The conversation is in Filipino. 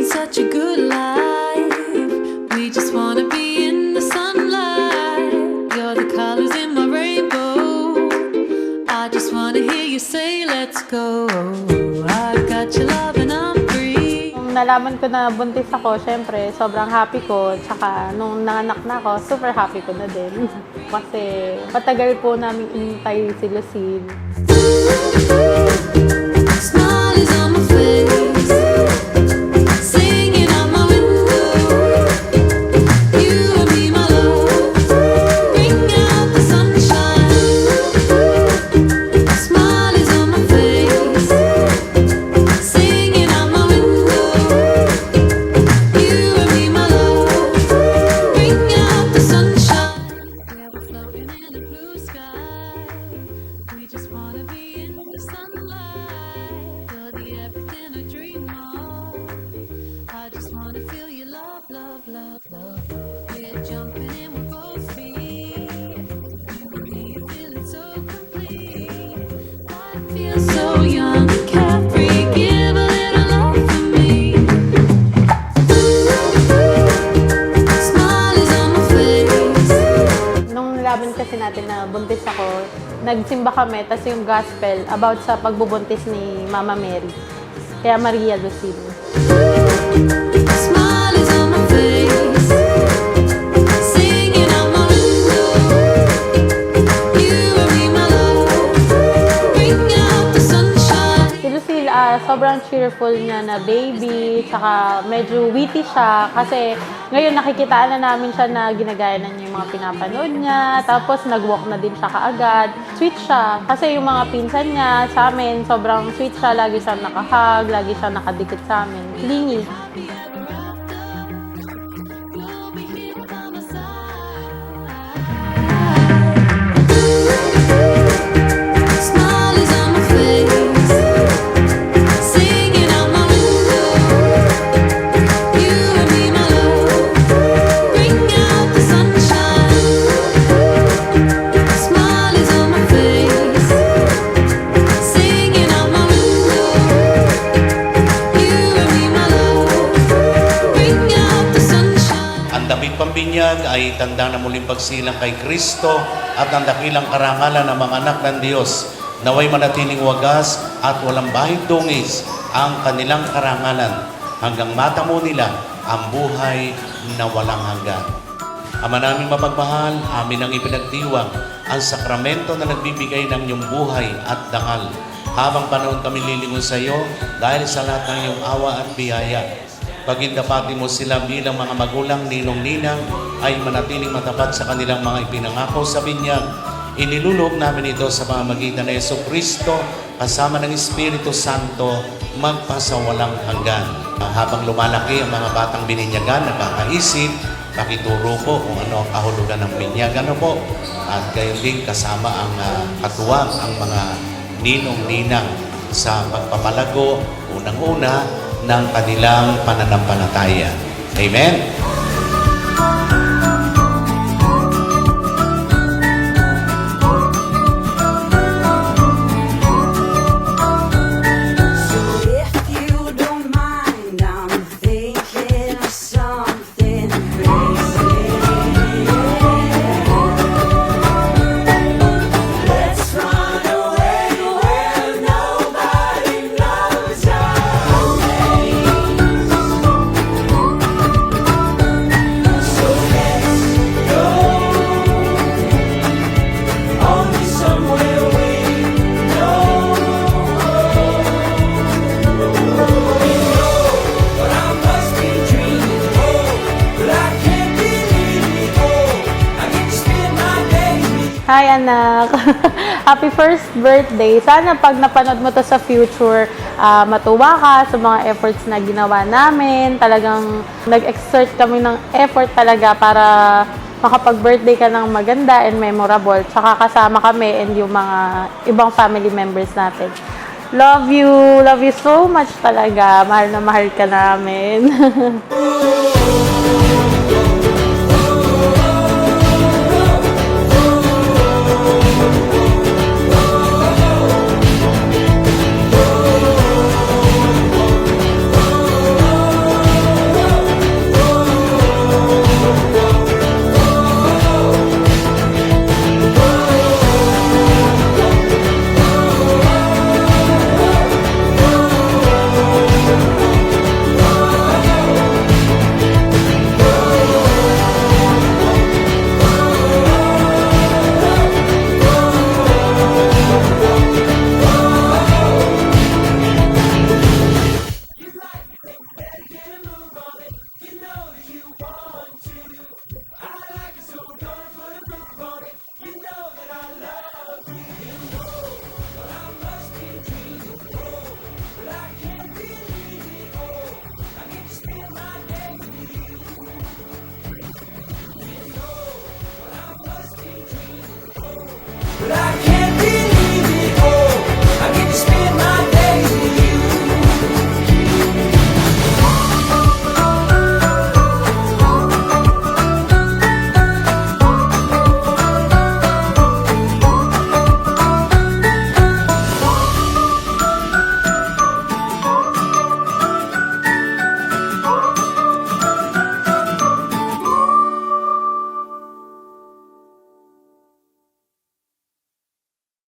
such a good life. We just wanna be in the sunlight. You're the colors in my rainbow. I just wanna hear you say, let's go. I've got your love and I'm free. Nung nalaman ko na buntis ako, syempre, sobrang happy ko. Tsaka nung nanganak na ako, super happy ko na din. Kasi matagal po namin inintay si Lucille. Smile is on my face, singing out my window. You and me, my love, bring out the sunshine. Smile is on my face, singing out my window. You and me, my love, bring out the sunshine. Yeah, we're floating in a blue sky. We just wanna be in the sunlight. You're the everything I dream of. I just wanna feel your love, love, love, love. We're jumping in, we're both free. You feel it so complete. I feel so young and carefree. Give a little love for me. Smile is on my face. Nung nalaman kasi natin na buntis ako, nagsimba kami, tas yung gospel about sa pagbubuntis ni Mama Mary. Kaya Maria Lucille. Smile is on my face, singing out my window. You and me, my love, bring out the sunshine. Si Lucille, sobrang cheerful niya na baby, tsaka medyo witty siya kasi ngayon nakikitaan na namin siya na ginagaya na niya yung mga pinapanood niya, tapos nag-walk na din siya kaagad. Sweet siya kasi yung mga pinsan niya sa amin, sobrang sweet siya, lagi siya nakahag, lagi siya nakadikit sa amin. Clingy. We'll be here by my side. Smile is on my face, singing out my window. You and me, my love, bring out the sunshine. Smile is on my face, singing out my window. You and me, my love, bring out the sunshine. Ang damit pambinyag ay tanda na muling pagsilang kay Kristo at ang dakilang karangalan ng mga anak ng Diyos. Naway manatiling wagas at walang bahid dungis ang kanilang karangalan hanggang matamo nila ang buhay na walang hanggan. Ama naming mapagmahal, amin ang ipinagdiwang ang sakramento na nagbibigay ng iyong buhay at dangal. Habang panahon kami lilingon sa iyo dahil sa lahat ng iyong awa at biyaya. Pagindapati mo sila bilang mga magulang, ninong-ninang ay manatiling matapat sa kanilang mga ipinangako sa binyag. Iniluloob namin ito sa pamamagitan ng Jesucristo kasama ng Espiritu Santo magpasawalang hanggan. Habang lumalaki ang mga batang bininyagan, nakakaisip, pakituro po kung ano ang kahulugan ng binyag. Ano po? At gayon din kasama ang katuwang ang mga ninong-ninang sa pagpapalago, unang-una, ng kanilang pananampalataya. Amen? So if you don't mind, I'm thinking of something crazy. Let's run away where nobody knows our names. So let's go, only somewhere we know. But I must be dreaming, but I can't believe it. I get to spend my days with you. Hi anak! Happy first birthday! Sana pag napanood mo to sa future, matuwa ka sa mga efforts na ginawa namin. Talagang nag-exert kami ng effort talaga para makapag-birthday ka ng maganda and memorable. Tsaka kasama kami and yung mga ibang family members natin. Love you! Love you so much talaga. Mahal na mahal ka namin.